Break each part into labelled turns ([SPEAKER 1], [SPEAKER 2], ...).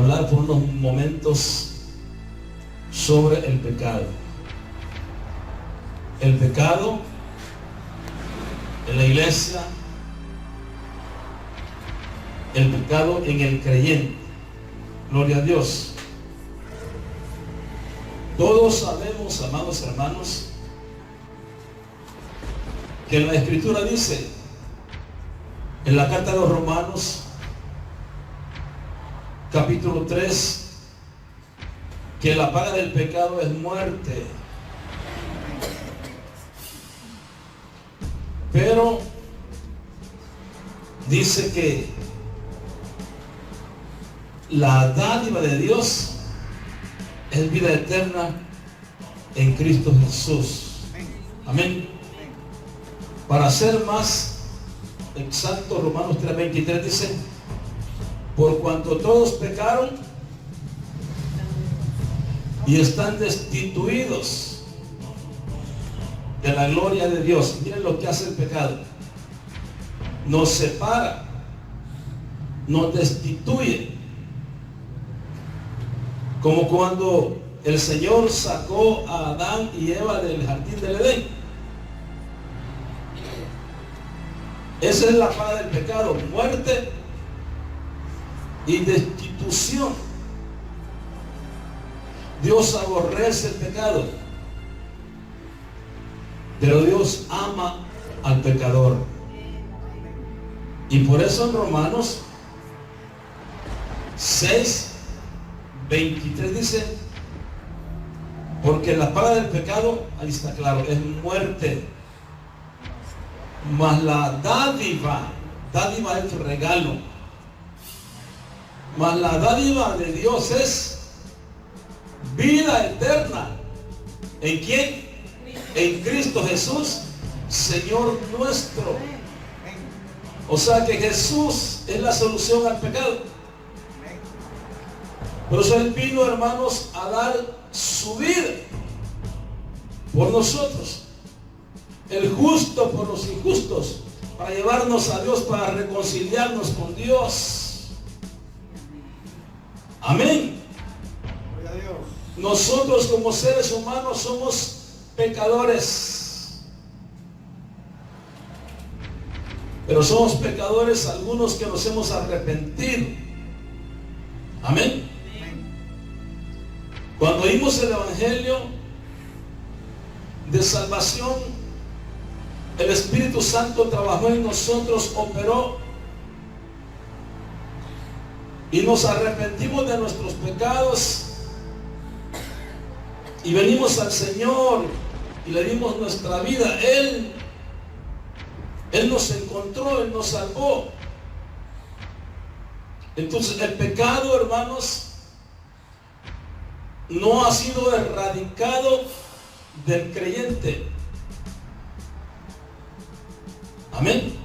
[SPEAKER 1] hablar por unos momentos sobre el pecado. El pecado en la iglesia, el pecado en el creyente. Gloria a Dios. Todos sabemos, amados hermanos, que en la Escritura dice, en la carta de los Romanos, capítulo 3, que la paga del pecado es muerte. Pero dice que la dádiva de Dios es vida eterna en Cristo Jesús. Amén. Para ser más exacto, Romanos 3:23 dice, por cuanto todos pecaron y están destituidos de la gloria de Dios. Miren lo que hace el pecado. Nos separa, nos destituye. Como cuando el Señor sacó a Adán y Eva del jardín del Edén. Esa es la paga del pecado, muerte y destitución. Dios aborrece el pecado, pero Dios ama al pecador. Y por eso en Romanos 6:23 dice, porque la paga del pecado, ahí está claro, es muerte, mas la dádiva es regalo, mas la dádiva de Dios es vida eterna. ¿En quién? En Cristo Jesús, Señor nuestro. O sea que Jesús es la solución al pecado. Por eso Él vino, hermanos, a dar su vida por nosotros, el justo por los injustos, para llevarnos a Dios, para reconciliarnos con Dios. Amén. Nosotros como seres humanos somos pecadores, pero somos pecadores algunos que nos hemos arrepentido. Amén. Cuando oímos el evangelio de salvación, el Espíritu Santo trabajó en nosotros, operó, y nos arrepentimos de nuestros pecados y venimos al Señor y le dimos nuestra vida. Él nos encontró, Él nos salvó. Entonces el pecado, hermanos, no ha sido erradicado del creyente. Amén.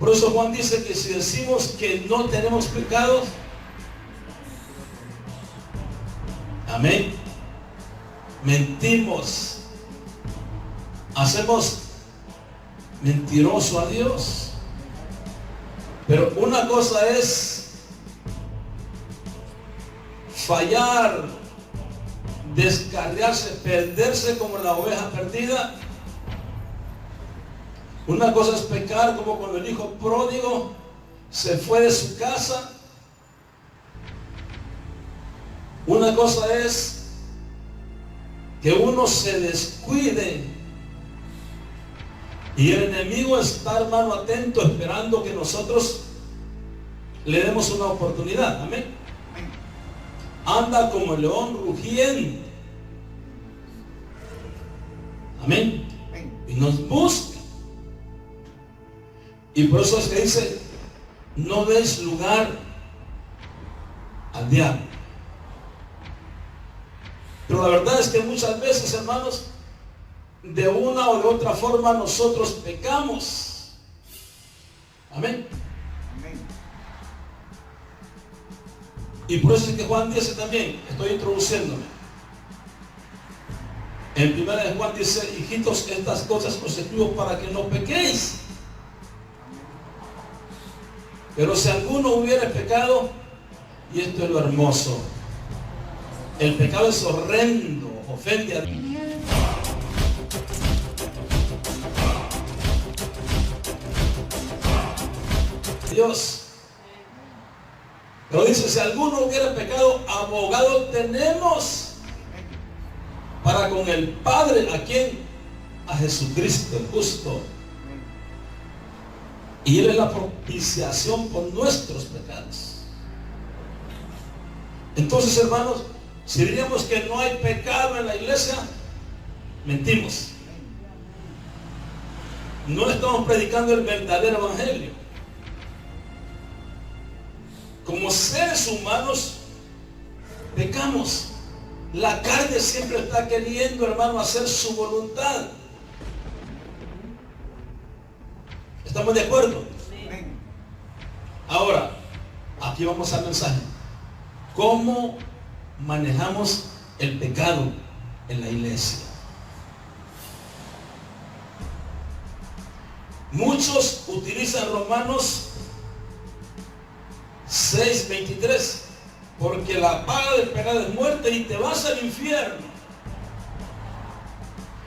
[SPEAKER 1] Por eso Juan dice que si decimos que no tenemos pecados, amén, mentimos, hacemos mentiroso a Dios. Pero una cosa es fallar, descarriarse, perderse como la oveja perdida. Una cosa es pecar, como cuando el hijo pródigo se fue de su casa. Una cosa es que uno se descuide y el enemigo está, hermano, atento, esperando que nosotros le demos una oportunidad. Amén. Anda como el león rugiente. Amén. Y nos busca. Y por eso es que dice, no des lugar al diablo. Pero la verdad es que muchas veces, hermanos, de una o de otra forma nosotros pecamos. Amén. Y por eso es que Juan dice también, estoy introduciéndome, en primera de Juan dice, hijitos, estas cosas os escribo para que no pequéis. Pero si alguno hubiera pecado, Y esto es lo hermoso. El pecado es horrendo, ofende a Dios. Pero dice, si alguno hubiera pecado, abogado tenemos para con el Padre. ¿A quién? A Jesucristo, el justo. Y Él es la propiciación por nuestros pecados. Entonces, hermanos, si diríamos que no hay pecado en la iglesia, mentimos. No estamos predicando el verdadero evangelio. Como seres humanos, pecamos. La carne siempre está queriendo, hermano, hacer su voluntad. ¿Estamos de acuerdo? Ahora, aquí vamos al mensaje. ¿Cómo manejamos el pecado en la iglesia? Muchos utilizan Romanos 6:23, porque la paga del pecado es muerte y te vas al infierno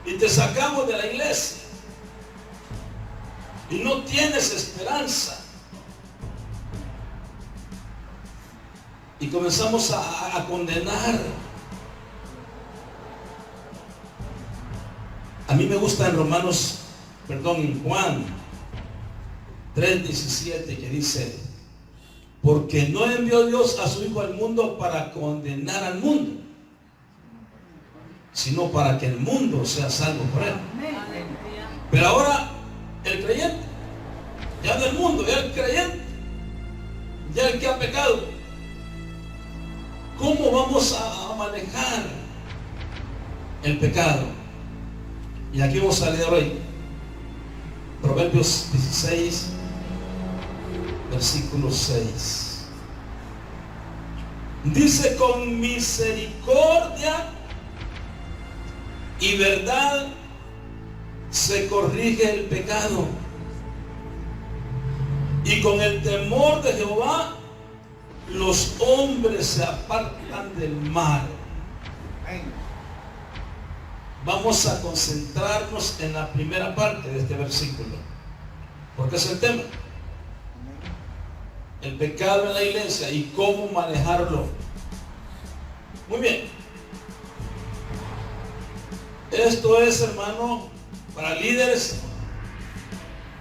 [SPEAKER 1] y te sacamos de la iglesia y no tienes esperanza. Y comenzamos a condenar. A mí me gusta en en Juan 3:17, que dice: porque no envió Dios a su Hijo al mundo para condenar al mundo, sino para que el mundo sea salvo por él. Pero ahora el creyente, ya del mundo, ya el creyente, ya el que ha pecado, ¿cómo vamos a manejar el pecado? Y aquí vamos a leer hoy Proverbios 16, versículo 6. Dice: con misericordia y verdad se corrige el pecado, y con el temor de Jehová los hombres se apartan del mal. Vamos a concentrarnos en la primera parte de este versículo, porque es el tema: el pecado en la iglesia y cómo manejarlo. Muy bien. Esto es, hermano, para líderes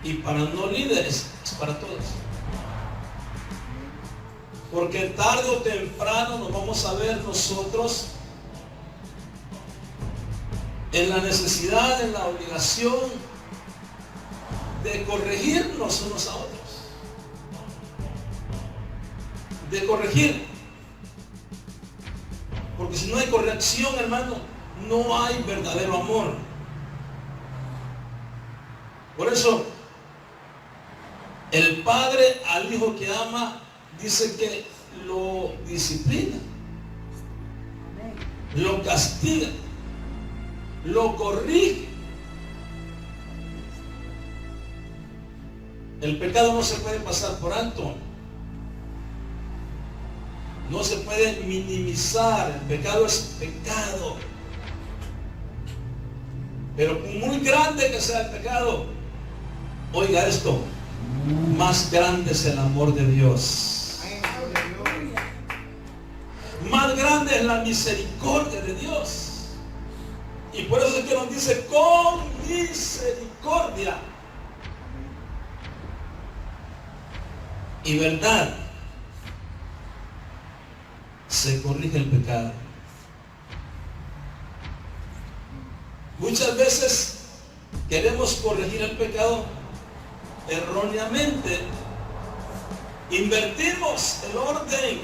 [SPEAKER 1] y para no líderes, es para todos. Porque tarde o temprano nos vamos a ver nosotros en la necesidad, en la obligación de corregirnos unos a otros. De corregir. Porque si no hay corrección, hermano, no hay verdadero amor. Por eso, el padre al hijo que ama dice que lo disciplina, lo castiga, lo corrige. El pecado no se puede pasar por alto. No se puede minimizar. El pecado es pecado. Pero muy grande que sea el pecado, oiga esto, más grande es el amor de Dios. Más grande es la misericordia de Dios. Y por eso es que nos dice: con misericordia y verdad se corrige el pecado. Muchas veces queremos corregir el pecado erróneamente. Invertimos el orden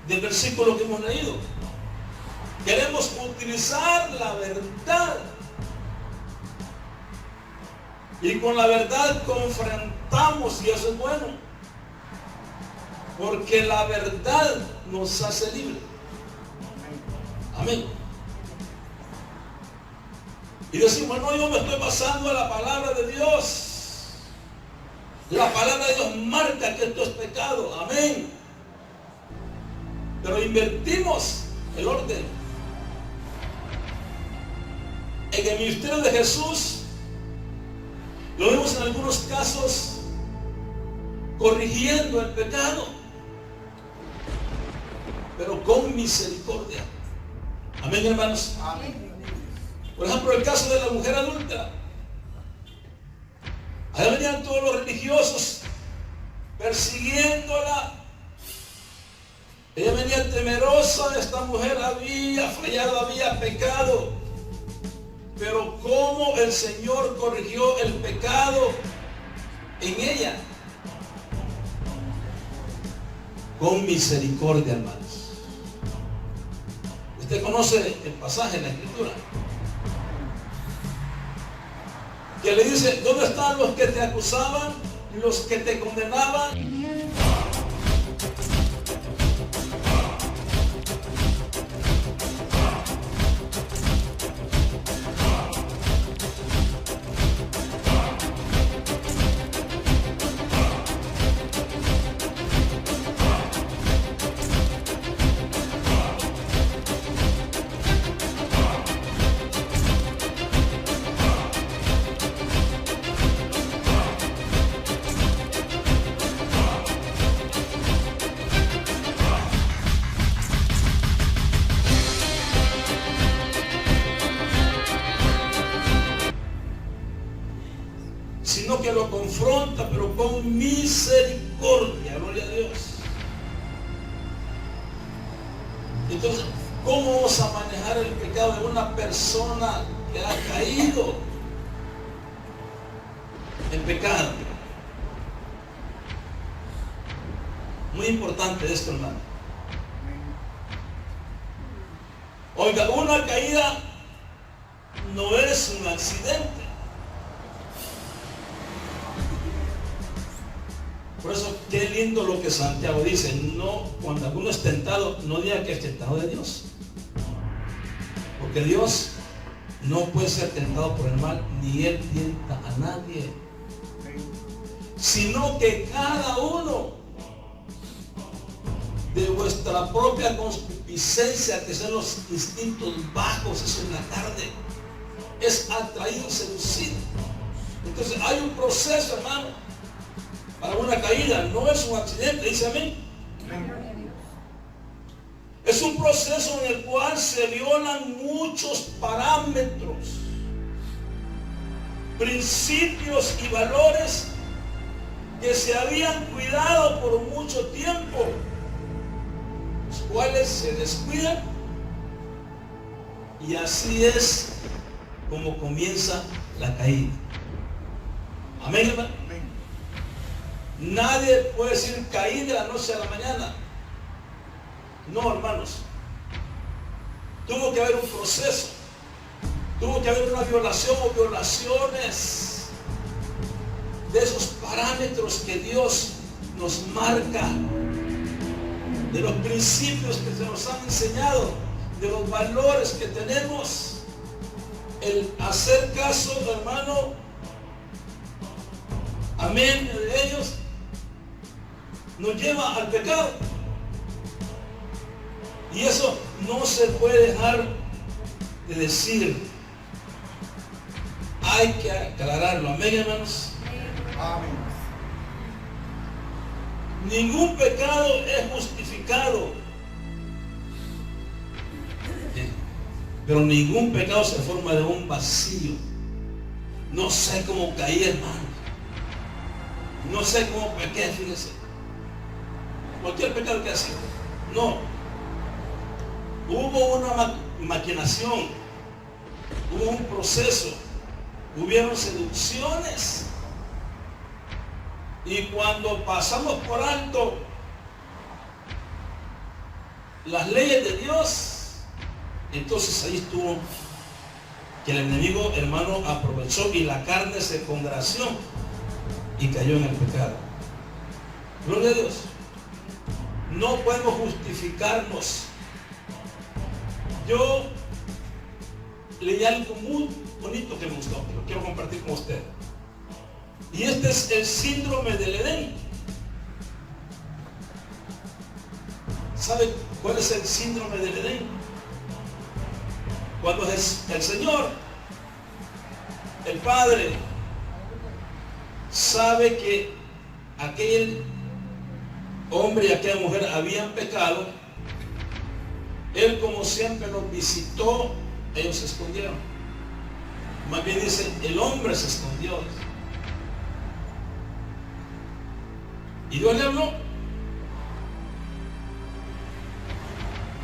[SPEAKER 1] del versículo que hemos leído. Queremos utilizar la verdad, y con la verdad confrontamos, y eso es bueno, porque la verdad nos hace libres. Amén. Y decimos: no, yo me estoy basando en la palabra de Dios. La palabra de Dios marca que esto es pecado. Amén. Pero invertimos el orden. En el ministerio de Jesús, lo vemos en algunos casos corrigiendo el pecado, pero con misericordia. Amén, hermanos.
[SPEAKER 2] Amén.
[SPEAKER 1] Por ejemplo, el caso de la mujer adúltera. Ahí venían todos los religiosos persiguiéndola. Ella venía temerosa. Esta mujer había fallado, había pecado. Pero cómo el Señor corrigió el pecado en ella. Con misericordia, hermanos. Usted conoce el pasaje en la Escritura que le dice: ¿dónde están los que te acusaban, los que te condenaban? Sino que lo confronta, pero con misericordia. Gloria a Dios. Entonces, ¿cómo vamos a manejar el pecado de una persona que ha caído en pecado? Muy importante esto, hermano. Oiga, una caída no es un accidente. Por eso, qué lindo lo que Santiago dice: no, cuando alguno es tentado, no diga que es tentado de Dios. Porque Dios no puede ser tentado por el mal, ni Él tienta a nadie. Sino que cada uno de vuestra propia concupiscencia, que son los instintos bajos, eso en la carne, es atraído, seducido. Entonces hay un proceso, hermano. Para una caída no es un accidente, dice amén. Es un proceso en el cual se violan muchos parámetros, principios y valores que se habían cuidado por mucho tiempo, los cuales se descuidan, y así es como comienza la caída. Amén, hermano. Nadie puede decir caí de la noche a la mañana. No, hermanos. Tuvo que haber un proceso. Tuvo que haber una violación o violaciones de esos parámetros que Dios nos marca, de los principios que se nos han enseñado, de los valores que tenemos. El hacer caso, hermano, amén, de ellos, nos lleva al pecado. Y eso no se puede dejar de decir. Hay que aclararlo. Amén, hermanos.
[SPEAKER 2] Amén.
[SPEAKER 1] Ningún pecado es justificado. Pero ningún pecado se forma de un vacío. No sé cómo caí, hermano. No sé cómo pequé, fíjese. Cualquier pecado que ha sido. No. Hubo una maquinación. Hubo un proceso. Hubieron seducciones. Y cuando pasamos por alto las leyes de Dios, entonces ahí estuvo que el enemigo, hermano, aprovechó y la carne se congració y cayó en el pecado. Gloria a Dios. No podemos justificarnos. Yo leí algo muy bonito que me gustó, que lo quiero compartir con usted. Y este es el síndrome del Edén. ¿Sabe cuál es el síndrome del Edén? Cuando es el Señor, el Padre, sabe que aquel hombre y aquella mujer habían pecado, Él como siempre los visitó, ellos se escondieron. Más bien dice, el hombre se escondió. Y Dios le habló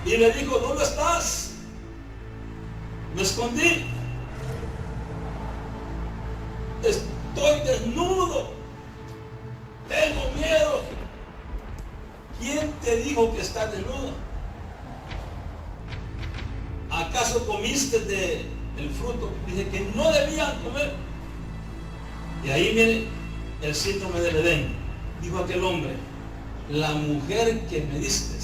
[SPEAKER 1] y le dijo, ¿dónde estás? Me escondí. Estoy desnudo. Tengo miedo. ¿Quién te dijo que estás desnudo? ¿Acaso comiste del fruto? Dice que no debían comer. Y ahí viene el síndrome del Edén. Dijo aquel hombre, la mujer que me diste,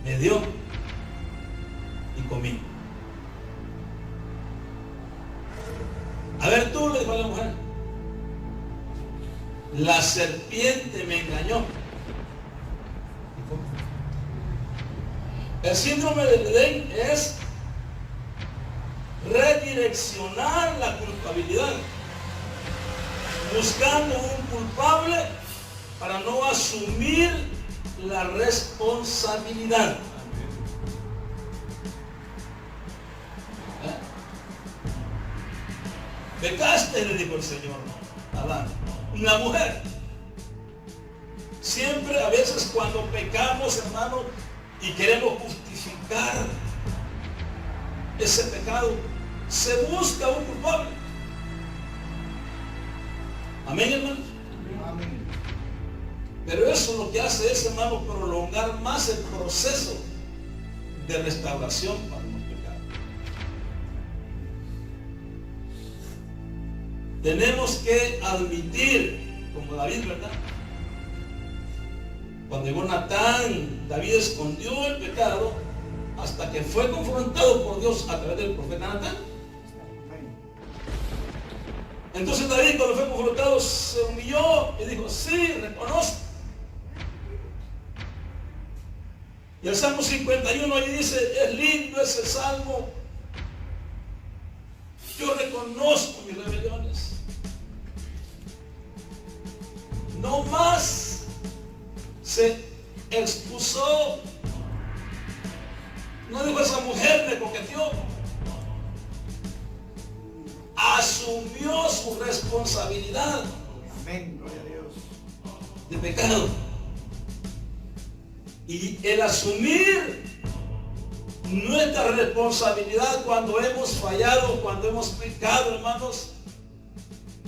[SPEAKER 1] me dio y comí. A ver tú, le dijo a la mujer, la serpiente me engañó. El síndrome del Edén es redireccionar la culpabilidad, buscando un culpable para no asumir la responsabilidad. Pecaste, le dijo el Señor a Adán, una mujer. Siempre, a veces cuando pecamos, hermano, y queremos justificar ese pecado, se busca un culpable. Amén, hermanos. Amén. Pero eso lo que hace es, hermano, prolongar más el proceso de restauración para los pecados. Tenemos que admitir, como David, ¿verdad? Cuando llegó Natán, David escondió el pecado hasta que fue confrontado por Dios a través del profeta Natán. Entonces David, cuando fue confrontado, se humilló y dijo, sí, reconozco. Y el Salmo 51 ahí dice, es lindo ese salmo. Yo reconozco mis rebeliones. No más se excusó. No dijo, esa mujer me coqueteó. Asumió su responsabilidad. Amén, gloria a Dios. De pecado. Y el asumir nuestra responsabilidad cuando hemos fallado, cuando hemos pecado, hermanos,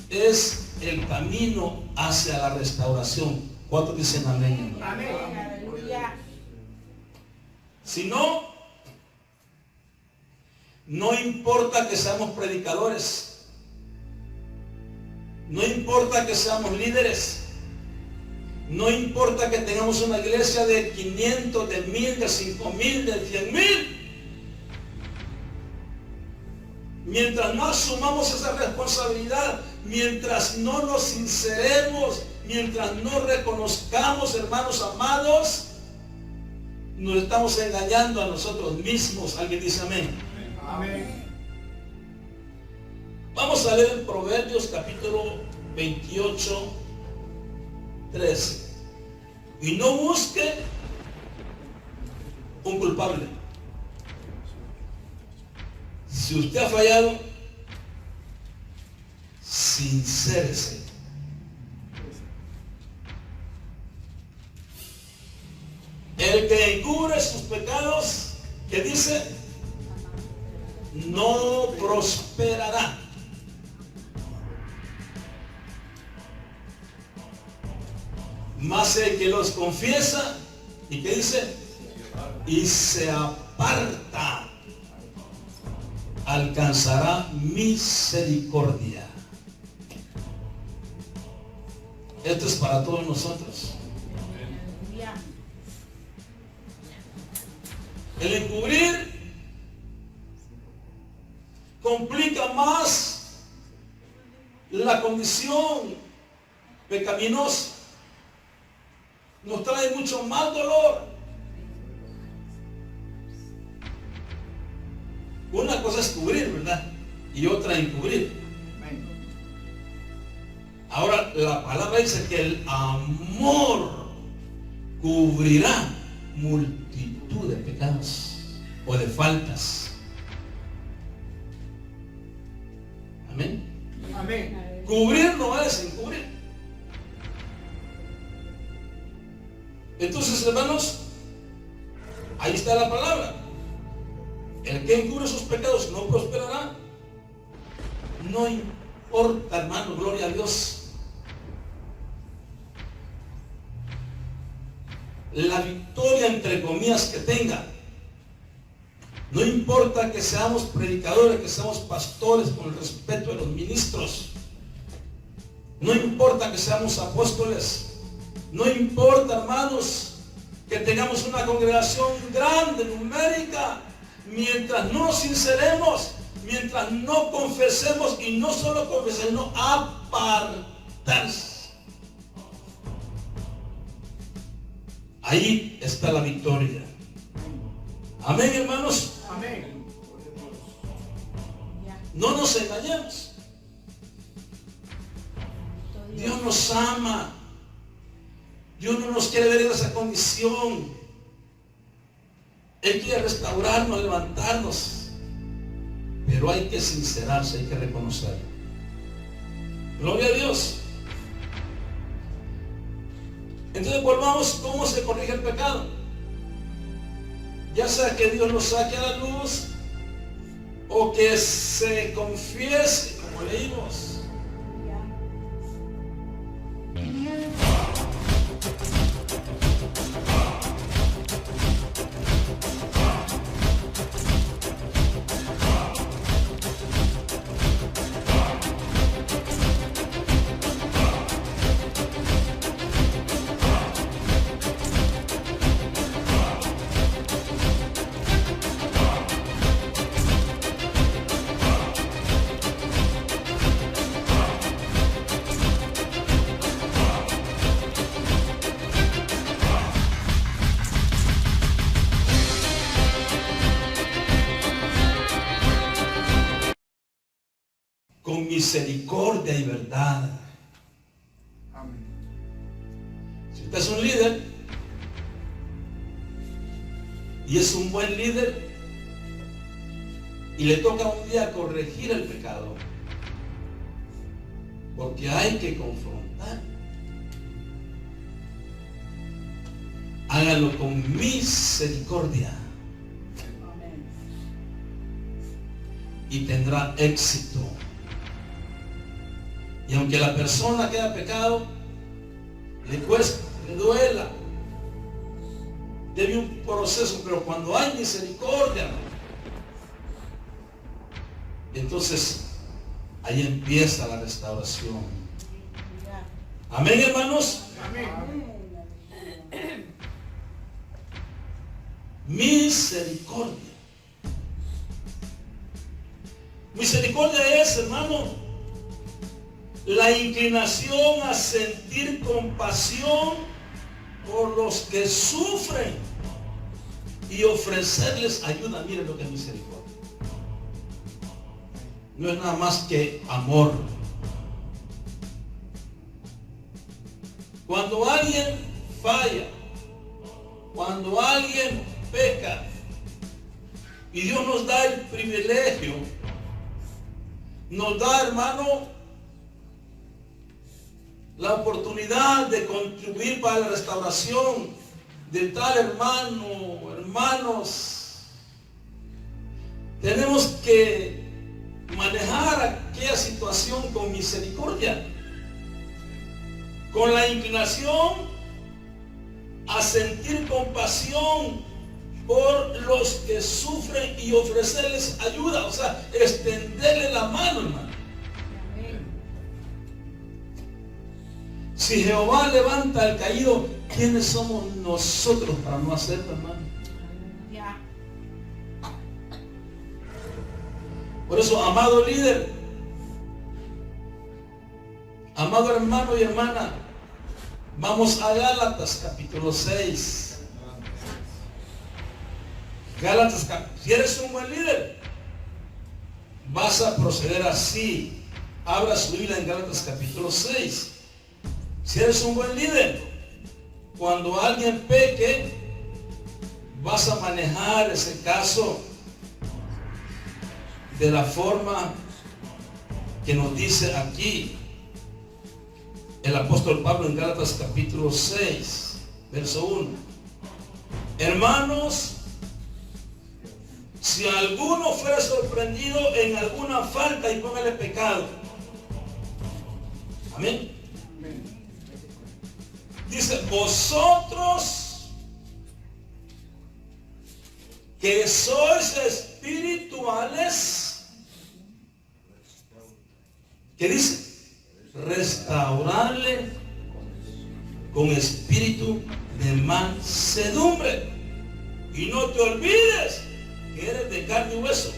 [SPEAKER 1] es el camino hacia la restauración. ¿Cuántos dicen amén? Amén. Aleluya. Si no, no importa que seamos predicadores, no importa que seamos líderes, no importa que tengamos una iglesia de 500, de 1000, de 5000, de 100,000. Mientras no asumamos esa responsabilidad, mientras no nos sinceremos, mientras no reconozcamos, hermanos amados, nos estamos engañando a nosotros mismos. ¿Alguien dice amén? Amén. Vamos a leer en Proverbios capítulo 28, 13. Y no busque un culpable. Si usted ha fallado, sincérese. El que encubre sus pecados, ¿qué dice? No prosperará. Mas el que los confiesa, ¿y qué dice? Y se aparta, alcanzará misericordia. Esto es para todos nosotros. El encubrir complica más La condición pecaminosa nos trae mucho más dolor. Una cosa es cubrir, ¿verdad? Y otra encubrir. Ahora la palabra dice que el amor cubrirá multitud de pecados o de faltas. Amén.
[SPEAKER 2] Amén.
[SPEAKER 1] Cubrir no es encubrir. Entonces, hermanos, ahí está la palabra. El que encubre sus pecados no prosperará. No importa, hermano, gloria a Dios. La victoria, entre comillas, que tenga. No importa que seamos predicadores, que seamos pastores, con el respeto de los ministros. No importa que seamos apóstoles. No importa, hermanos, que tengamos una congregación grande, numérica. Mientras no nos sinceremos, mientras no confesemos, y no solo confesar, sino apartarse. Ahí está la victoria. Amén, hermanos.
[SPEAKER 2] Amén.
[SPEAKER 1] No nos engañemos. Dios nos ama. Dios no nos quiere ver en esa condición. Él quiere restaurarnos, levantarnos. Pero hay que sincerarse, hay que reconocerlo. Gloria a Dios. Entonces volvamos, ¿cómo se corrige el pecado? Ya sea que Dios lo saque a la luz o que se confiese, como leímos. Con misericordia y verdad.
[SPEAKER 2] Amén.
[SPEAKER 1] Si usted es un líder y es un buen líder y le toca un día corregir el pecado, porque hay que confrontar, hágalo con misericordia y tendrá éxito. Y aunque la persona que ha pecado le cueste, le duela, debe un proceso, pero cuando hay misericordia, entonces ahí empieza la restauración. Amén, hermanos.
[SPEAKER 2] Amén.
[SPEAKER 1] Misericordia. Misericordia es, hermano, la inclinación a sentir compasión por los que sufren y ofrecerles ayuda. Miren lo que es misericordia. No es nada más que amor. Cuando alguien falla, cuando alguien peca, y Dios nos da el privilegio, nos da, hermano, la oportunidad de contribuir para la restauración de tal hermano, hermanos, tenemos que manejar aquella situación con misericordia, con la inclinación a sentir compasión por los que sufren y ofrecerles ayuda, o sea, extenderle la mano, hermano. Si Jehová levanta al caído, ¿quiénes somos nosotros para no hacerlo, hermano? Por eso, amado líder, Amado hermano y hermana, vamos a Gálatas capítulo 6. Gálatas, si eres un buen líder, vas a proceder así. Abra su Biblia en Gálatas capítulo 6. Si eres un buen líder, cuando alguien peque, vas a manejar ese caso de la forma que nos dice aquí el apóstol Pablo en Gálatas capítulo 6, verso 1. Hermanos, si alguno fuera sorprendido en alguna falta, y póngale pecado. Amén. Dice, vosotros que sois espirituales, ¿qué dice? Restaurarle con espíritu de mansedumbre. Y no te olvides que eres de carne y hueso.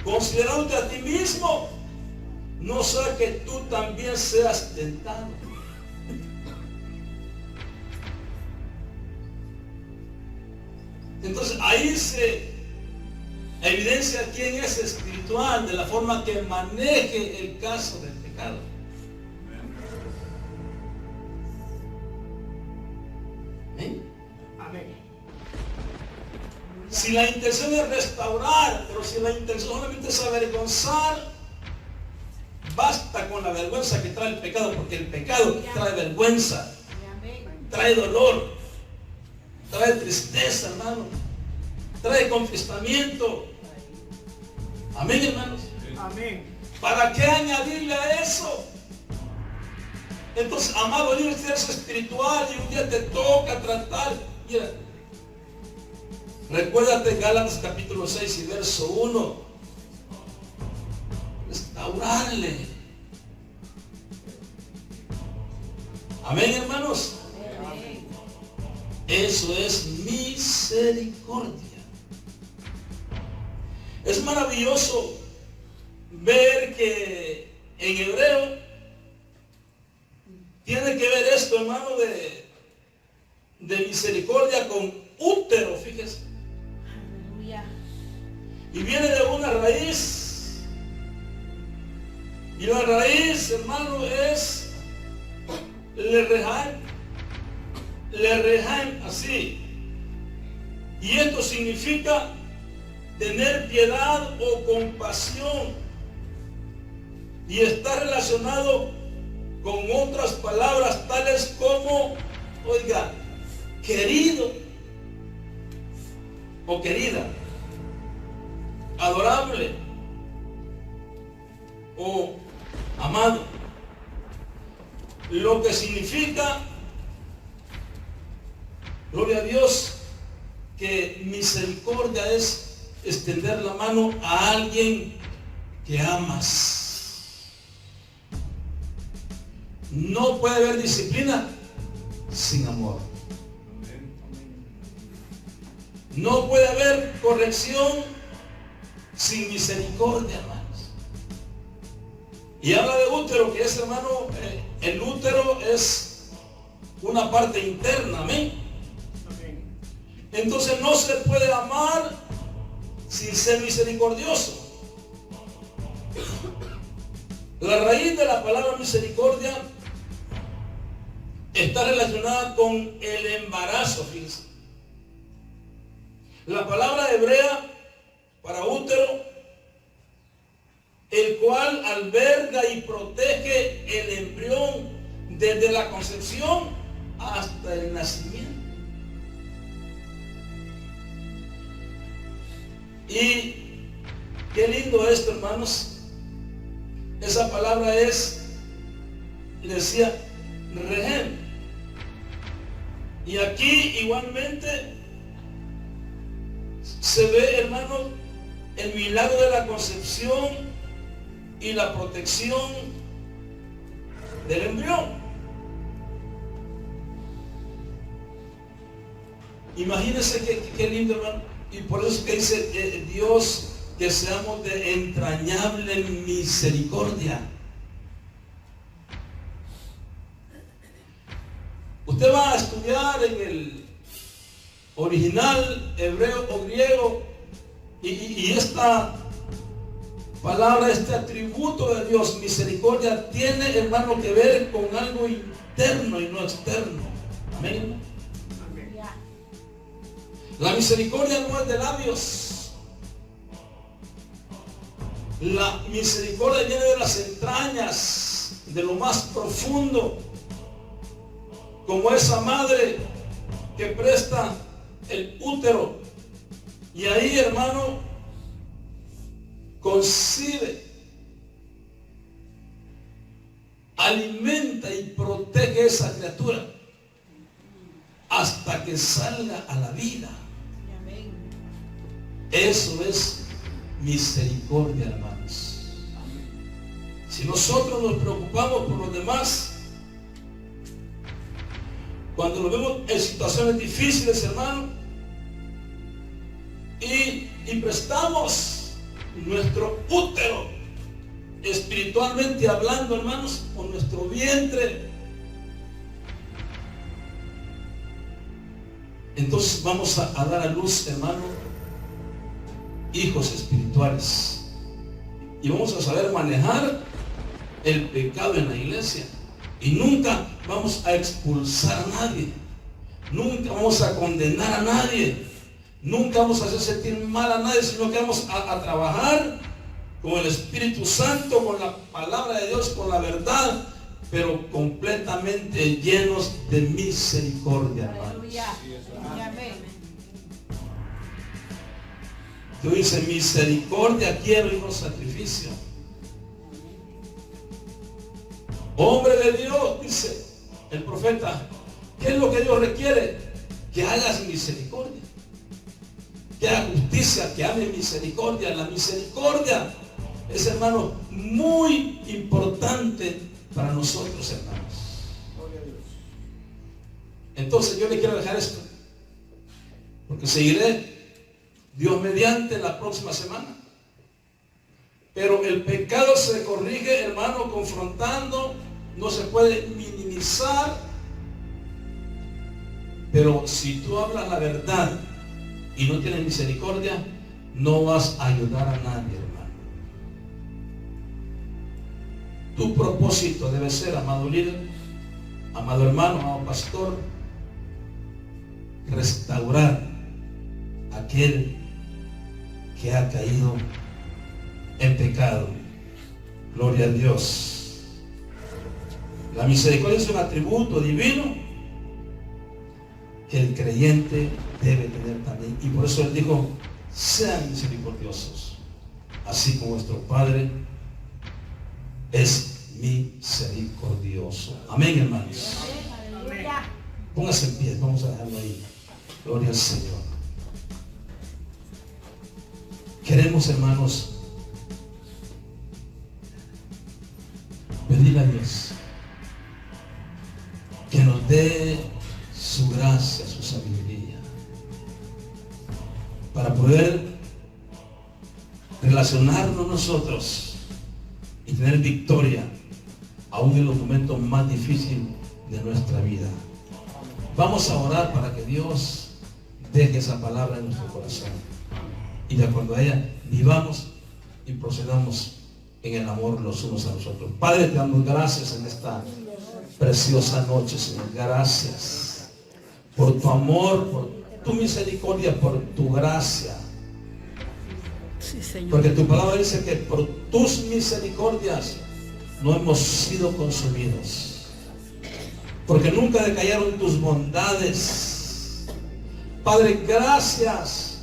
[SPEAKER 1] Considerándote a ti mismo, no sea que tú también seas tentado. Entonces ahí se evidencia quién es espiritual, de la forma que maneje el caso del pecado. ¿Eh?
[SPEAKER 2] Amén.
[SPEAKER 1] Si la intención es restaurar, pero si la intención solamente es avergonzar, basta con la vergüenza que trae el pecado, porque el pecado trae vergüenza, trae dolor, trae tristeza, hermano, trae conquistamiento. Amén, hermanos.
[SPEAKER 2] Amén.
[SPEAKER 1] ¿Para qué añadirle a eso? Entonces, amado, el eres espiritual y un día te toca tratar. Mira, recuérdate Gálatas capítulo 6 y verso 1. Restaurarle. Amén, hermanos.
[SPEAKER 3] Amén.
[SPEAKER 1] Eso es misericordia. Es maravilloso ver que en hebreo tiene que ver esto, hermano, de misericordia con útero, fíjese.
[SPEAKER 3] Aleluya.
[SPEAKER 1] Y viene de una raíz. Y la raíz, hermano, es Lerehaim, así. Y esto significa tener piedad o compasión. Y está relacionado con otras palabras tales como, oiga, querido o querida, adorable o amado. Lo que significa, gloria a Dios, que misericordia es extender la mano a alguien que amas. No puede haber disciplina sin amor. No puede haber corrección sin misericordia, hermanos. Y habla de útero, que es, hermano, el útero es una parte interna, amén. Entonces no se puede amar sin ser misericordioso. La raíz de la palabra misericordia está relacionada con el embarazo, fíjense. La palabra hebrea para útero, el cual alberga y protege el embrión desde la concepción hasta el nacimiento. Y qué lindo esto, hermanos. Esa palabra es, decía, Rehem. Y aquí igualmente se ve, hermano, el milagro de la concepción y la protección del embrión. Imagínense qué lindo, hermano. Y por eso que dice Dios que seamos de entrañable misericordia. Usted va a estudiar en el original hebreo o griego y esta palabra, este atributo de Dios, misericordia, tiene, hermano, que ver con algo interno y no externo. Amén.
[SPEAKER 3] Aleluya.
[SPEAKER 1] La misericordia no es de labios. La misericordia viene de las entrañas, de lo más profundo, como esa madre que presta el útero y ahí, hermano, concibe, alimenta y protege a esa criatura hasta que salga a la vida.
[SPEAKER 3] Amén.
[SPEAKER 1] Eso es misericordia, hermanos. Si nosotros nos preocupamos por los demás, cuando nos vemos en situaciones difíciles, hermano, y prestamos nuestro útero, espiritualmente hablando, hermanos, o nuestro vientre, entonces vamos a dar a luz, hermano, hijos espirituales, y vamos a saber manejar el pecado en la iglesia, y nunca vamos a expulsar a nadie, nunca vamos a condenar a nadie, nunca vamos a hacer sentir mal a nadie, sino que vamos a trabajar con el Espíritu Santo, con la palabra de Dios, con la verdad, pero completamente llenos de misericordia, hermanos.
[SPEAKER 3] Aleluya. Amén.
[SPEAKER 1] Dios dice, misericordia quiero y no sacrificio. Hombre de Dios, dice el profeta, ¿qué es lo que Dios requiere? Que hagas misericordia, que haga justicia, que ame misericordia. La misericordia es, hermano, muy importante para nosotros, hermanos. Entonces yo le quiero dejar esto, porque seguiré, Dios mediante, la próxima semana. Pero el pecado se corrige, hermano, confrontando, no se puede minimizar. Pero si tú hablas la verdad y no tienes misericordia, no vas a ayudar a nadie, hermano. Tu propósito debe ser, amado líder, amado hermano, amado pastor, restaurar a aquel que ha caído en pecado. Gloria a Dios. La misericordia es un atributo divino que el creyente debe tener también, y por eso él dijo, sean misericordiosos, así como vuestro Padre es misericordioso. Amén, hermanos.
[SPEAKER 3] Aleluya.
[SPEAKER 1] Póngase en pie, vamos a dejarlo ahí. Gloria al Señor. Queremos, hermanos, pedirle a Dios que nos dé su gracia, su sabiduría, para poder relacionarnos nosotros y tener victoria aún en los momentos más difíciles de nuestra vida. Vamos a orar para que Dios deje esa palabra en nuestro corazón y de acuerdo a ella vivamos y procedamos en el amor los unos a los otros. Padre, te damos gracias en esta preciosa noche, Señor. Gracias por tu amor, por tu misericordia, por tu gracia.
[SPEAKER 4] Sí, Señor.
[SPEAKER 1] Porque tu palabra dice que por tus misericordias no hemos sido consumidos. Porque nunca decayeron tus bondades. Padre, gracias